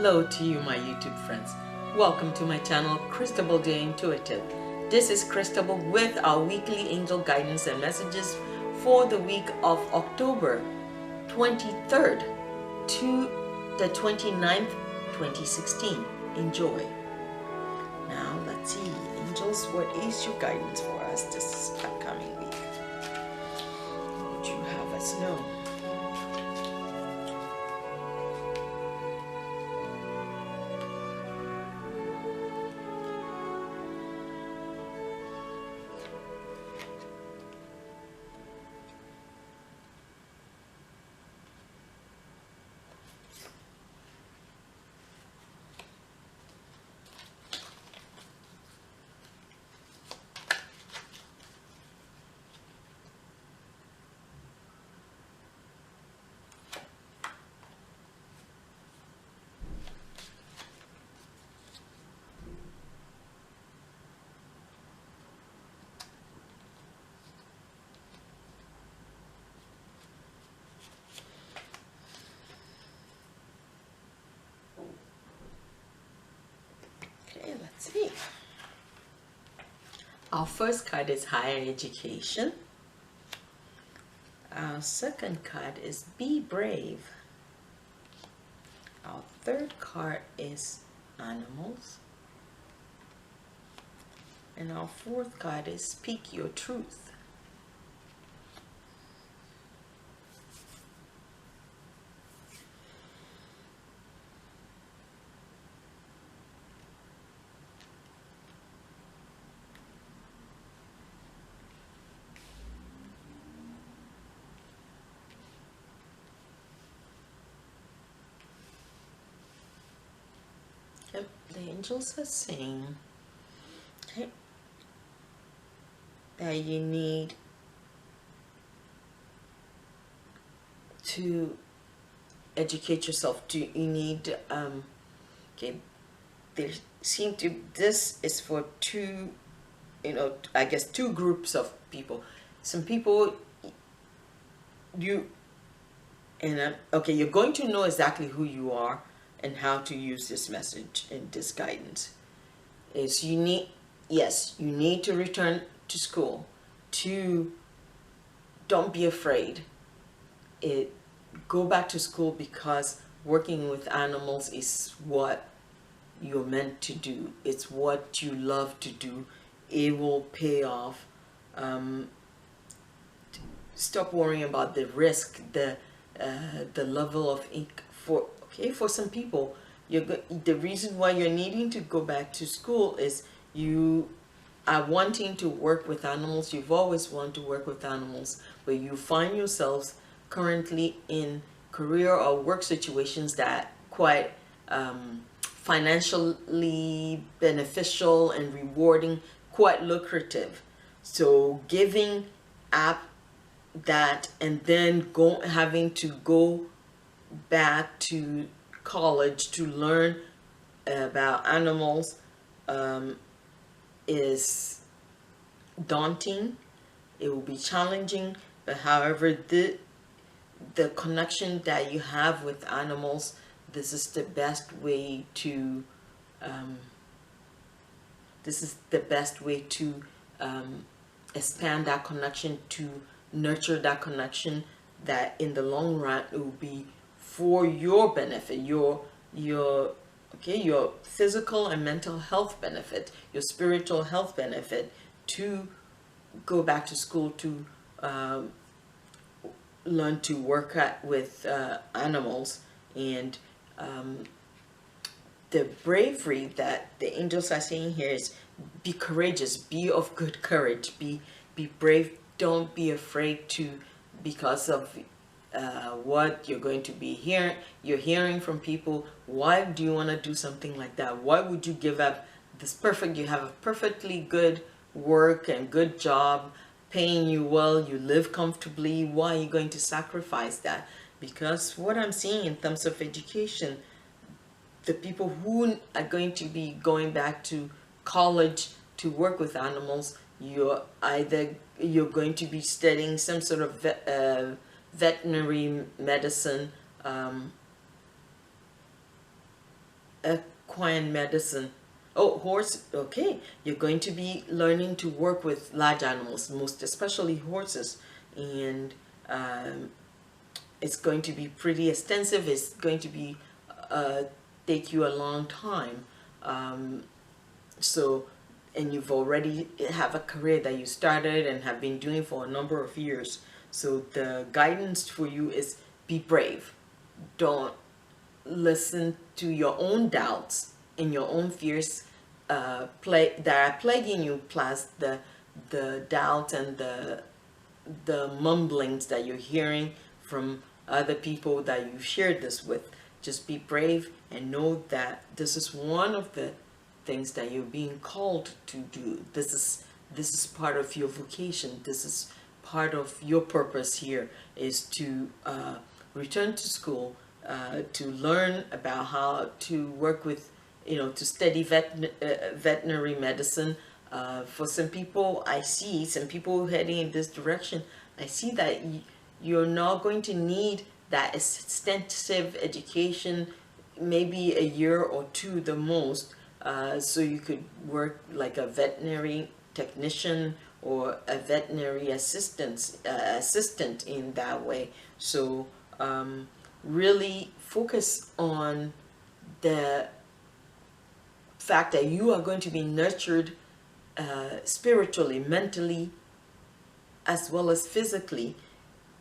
Hello to you, my YouTube friends. Welcome to my channel, Cristabelle the Intuitive. This is Cristabelle with our weekly angel guidance and messages for the week of October 23rd to the 29th, 2016. Enjoy. Now let's see, angels, what is your guidance for us this upcoming week? What would you have us know? Okay, let's see. Our first card is higher education. Our second card is be brave. Our third card is animals. And our fourth card is speak your truth. The angels are saying, okay, that you need to educate yourself. You need, okay, there seem to, this is for two, I guess two groups of people. Some people, okay, you're going to know exactly who you are and how to use this message and this guidance. Is you need to return to school. Don't be afraid. Go back to school, because working with animals is what you're meant to do. It's what you love to do. It will pay off. Stop worrying about the risk, the level of ink. For some people, the reason why you're needing to go back to school is you are wanting to work with animals. You've always wanted to work with animals, but you find yourselves currently in career or work situations that quite financially beneficial and rewarding, quite lucrative. So giving up that and then having to go back to college to learn about animals is daunting. It will be challenging, but however, the connection that you have with animals, this is the best way to expand that connection, to nurture that connection, that in the long run it will be for your benefit, your physical and mental health benefit, your spiritual health benefit, to go back to school to learn to work with animals. And the bravery that the angels are saying here is be courageous, be of good courage, be brave. Don't be afraid to, because of what you're going to be you're hearing from people. Why do you want to do something like that? Why would you give up this you have a perfectly good work and good job, paying you well, you live comfortably. Why are you going to sacrifice that? Because what I'm seeing in terms of education, the people who are going to be going back to college to work with animals, you're going to be studying some sort of veterinary medicine, equine medicine. Oh, horse, okay. You're going to be learning to work with large animals, most especially horses. And it's going to be pretty extensive. It's going to be take you a long time. So, and you've already have a career that you started and have been doing for a number of years. So the guidance for you is be brave. Don't listen to your own doubts and your own fears that are plaguing you, plus the doubt and the mumblings that you're hearing from other people that you've shared this with. Just be brave and know that this is one of the things that you're being called to do. This is part of your vocation. This is part of your purpose here, is to return to school, to learn about how to work with, to study veterinary medicine. For some people, I see some people heading in this direction. I see that you're not going to need that extensive education, maybe a year or two the most, so you could work like a veterinary technician or a veterinary assistant in that way. So really focus on the fact that you are going to be nurtured spiritually, mentally, as well as physically,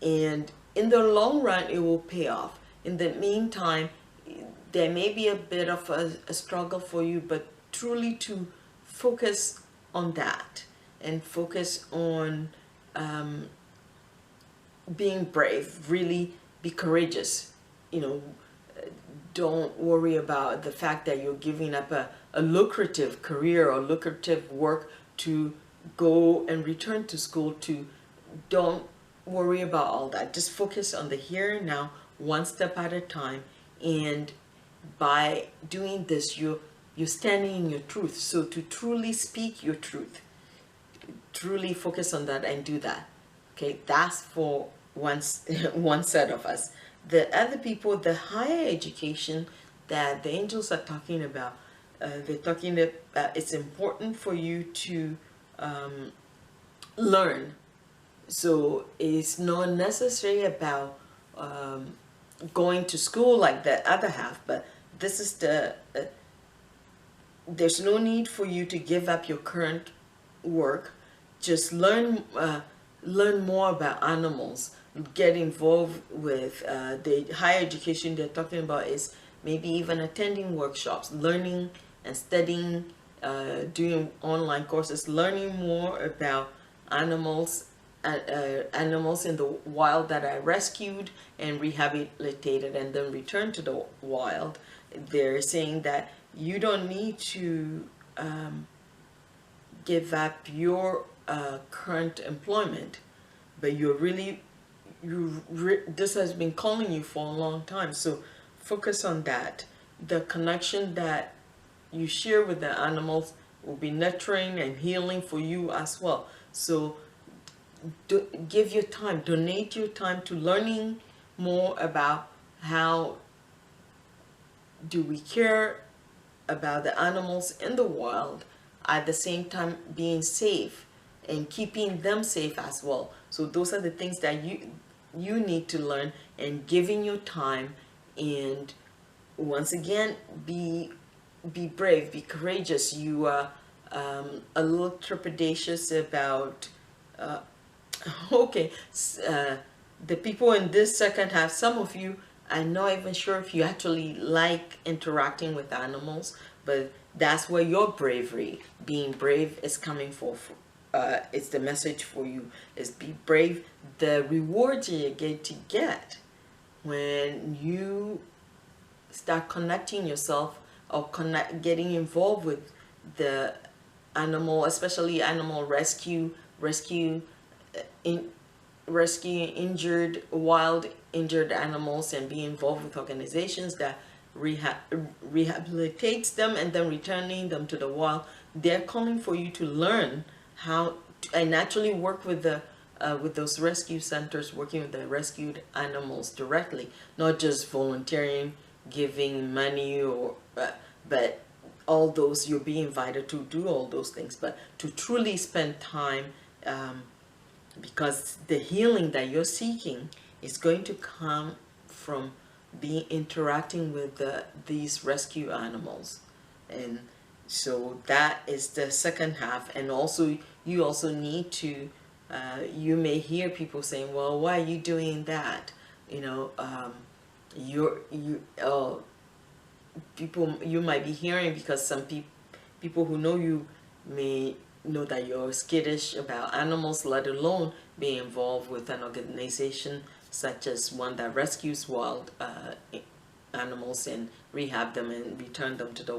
and in the long run it will pay off. In the meantime, there may be a bit of a struggle for you, but truly to focus on that and focus on being brave. Really be courageous. Don't worry about the fact that you're giving up a lucrative career or lucrative work to go and return to school. Don't worry about all that. Just focus on the here and now, one step at a time. And by doing this, you're standing in your truth. So to truly speak your truth, truly focus on that and do that. Okay, that's for one set of us. The other people, the higher education that the angels are talking about, they're talking about it's important for you to learn. So it's not necessarily about going to school like the other half, but this is there's no need for you to give up your current work. Just learn more about animals. Get involved with the higher education they're talking about is maybe even attending workshops, learning and studying, doing online courses, learning more about animals in the wild that are rescued and rehabilitated and then returned to the wild. They're saying that you don't need to give up your current employment, but this has been calling you for a long time. So focus on that. The connection that you share with the animals will be nurturing and healing for you as well. So give your time, donate your time to learning more about how do we care about the animals in the wild, at the same time being safe and keeping them safe as well. So those are the things that you need to learn, and giving your time. And once again, be brave, be courageous. You are a little trepidatious about okay, the people in this second half, some of you, I'm not even sure if you actually like interacting with animals, but that's where your bravery, being brave, is coming for. It's the message for you, is be brave. The rewards you get to get when you start connecting yourself or getting involved with the animal, especially animal rescuing wild injured animals, and be involved with organizations that rehabilitates them and then returning them to the wild. They're calling for you to learn how to, and actually work with those rescue centers, working with the rescued animals directly, not just volunteering, giving money or but all those, you'll be invited to do all those things, but to truly spend time, because the healing that you're seeking is going to come from being interacting with these rescue animals. And so that is the second half. And also you also need to you may hear people saying, well, why are you doing that? You know, people, you might be hearing, because some people who know you may know that you're skittish about animals, let alone being involved with an organization such as one that rescues wild animals and rehab them and return them to the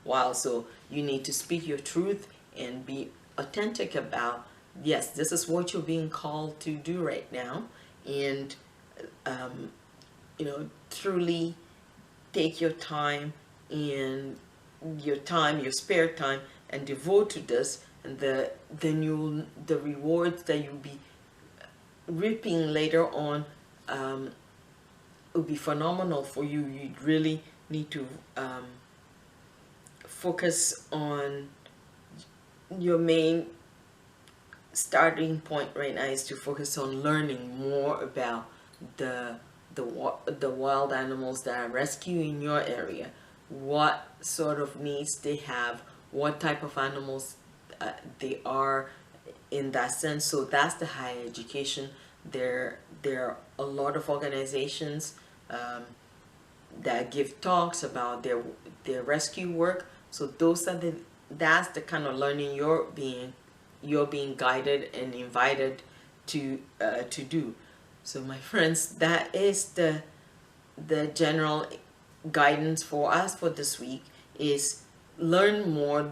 wild. So you need to speak your truth and be authentic about, yes, this is what you're being called to do right now, and you know, truly take your time, and your spare time, and devote to this, and the rewards that you'll be reaping later on will be phenomenal for you. You really need to focus on your main starting point right now is to focus on learning more about the wild animals that are rescued in your area, what sort of needs they have, what type of animals they are in that sense. So that's the higher education. There are a lot of organizations that give talks about their rescue work. So that's the kind of learning you're being guided and invited to do. So my friends, that is the general guidance for us for this week, is learn more,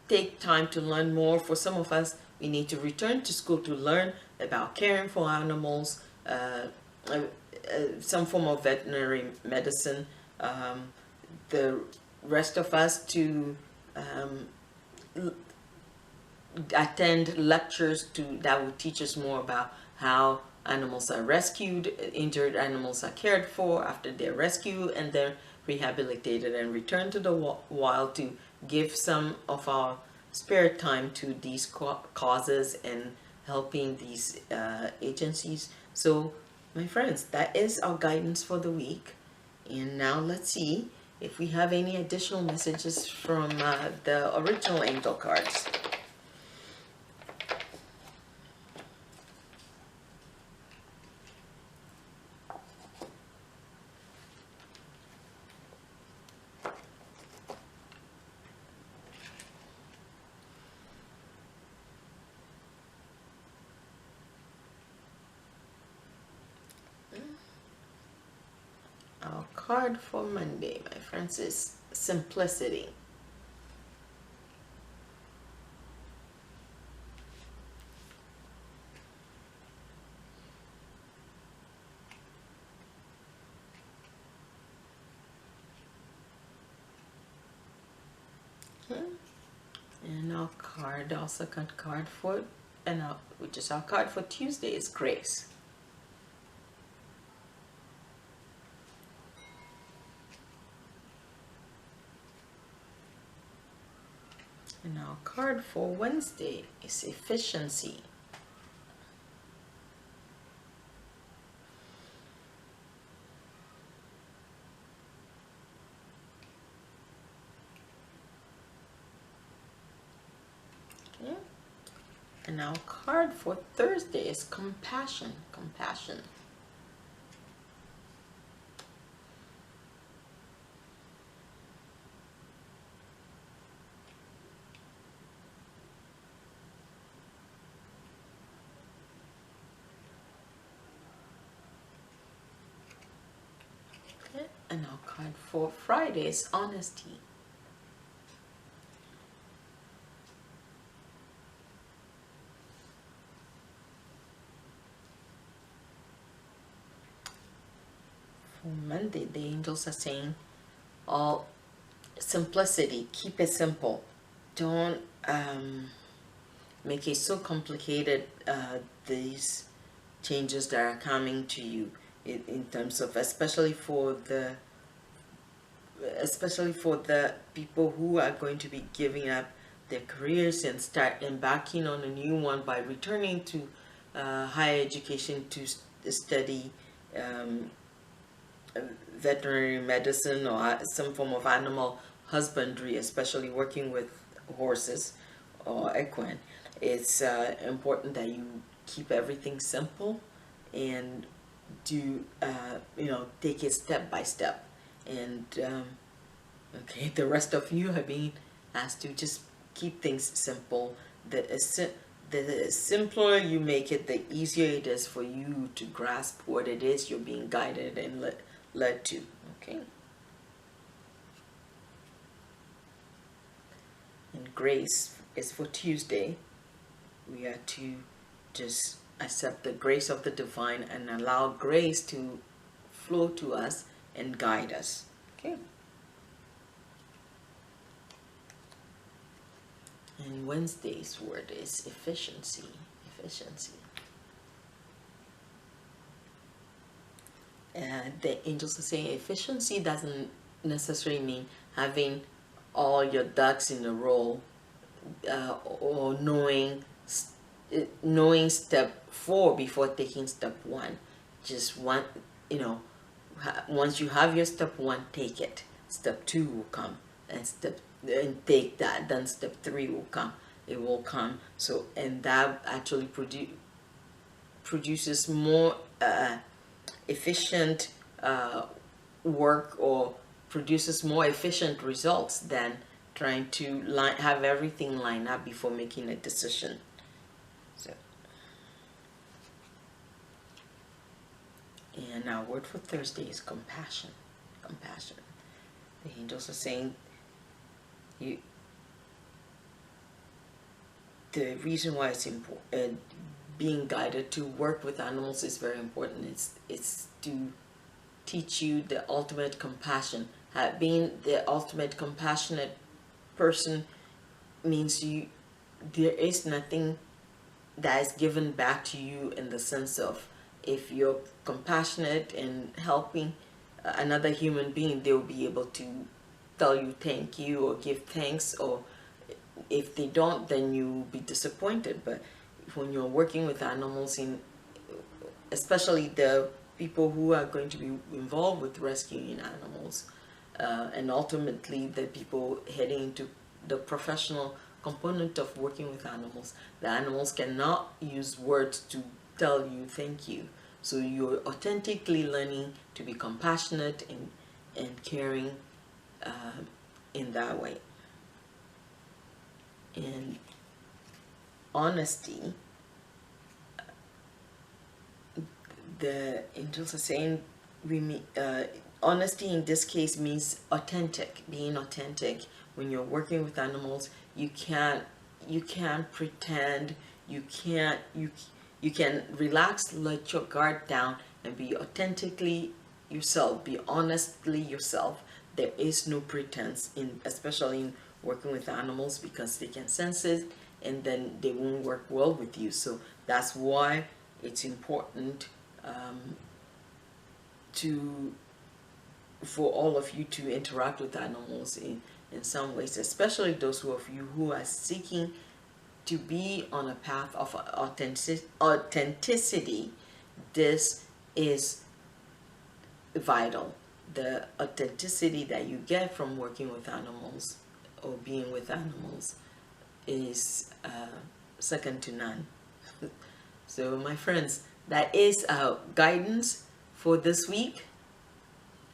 take time to learn more. For some of us, we need to return to school to learn about caring for animals, some form of veterinary medicine. The rest of us to attend lectures that will teach us more about how animals are rescued, injured animals are cared for after they're rescued, and then rehabilitated and returned to the wild, to give some of our spare time to these causes and helping these agencies. So my friends, that is our guidance for the week. And now let's see if we have any additional messages from the original angel cards. Our card for Monday, my friends, is simplicity. And our card, our second card for, which is our card for Tuesday, is grace. And our card for Wednesday is efficiency. Okay. And our card for Thursday is compassion. Compassion. And our card for Friday is honesty. For Monday, the angels are saying all simplicity. Keep it simple. Don't make it so complicated, these changes that are coming to you in terms of, especially for the especially for the people who are going to be giving up their careers and start embarking on a new one by returning to higher education to study veterinary medicine or some form of animal husbandry, especially working with horses or equine. It's important that you keep everything simple and do take it step by step. And okay, the rest of you are being asked to just keep things simple. The simpler you make it, the easier it is for you to grasp what it is you're being guided and led to. Okay. And grace is for Tuesday. We are to just accept the grace of the divine and allow grace to flow to us and guide us. Okay. And Wednesday's word is efficiency. Efficiency. The angels are saying efficiency doesn't necessarily mean having all your ducks in a row or knowing step 4 before taking step 1. Just one, once you have your step 1, take it. Step 2 will come and take that. Then step 3 will come. It will come. So, and that actually produces more efficient work, or produces more efficient results than trying to have everything line up before making a decision. So, and our word for Thursday is compassion. Compassion. The angels are saying the reason why it's important, being guided to work with animals is very important. It's to teach you the ultimate compassion. Being the ultimate compassionate person means there is nothing that is given back to you, in the sense of, if you're compassionate and helping another human being, they'll be able to tell you thank you or give thanks, or if they don't, then you'll be disappointed. But when you're working with animals, especially the people who are going to be involved with rescuing animals, and ultimately the people heading into the professional component of working with animals, the animals cannot use words to tell you thank you. So you're authentically learning to be compassionate and caring in that way. And honesty, the angels are saying, honesty in this case means authentic, being authentic. When you're working with animals, you can't pretend, you can relax, let your guard down, and be authentically yourself, be honestly yourself. There is no pretense, especially in working with animals, because they can sense it and then they won't work well with you. So that's why it's important for all of you to interact with animals in some ways, especially those of you who are seeking to be on a path of authenticity. This is vital. The authenticity that you get from working with animals or being with animals is second to none. So my friends, that is our guidance for this week,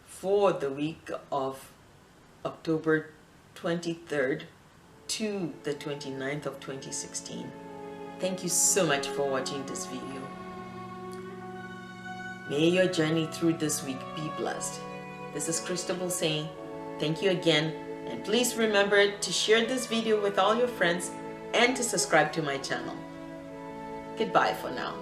for the week of October 23rd to the 29th of 2016. Thank you so much for watching this video. May your journey through this week be blessed. This is Cristabelle saying thank you again, and please remember to share this video with all your friends and to subscribe to my channel. Goodbye for now.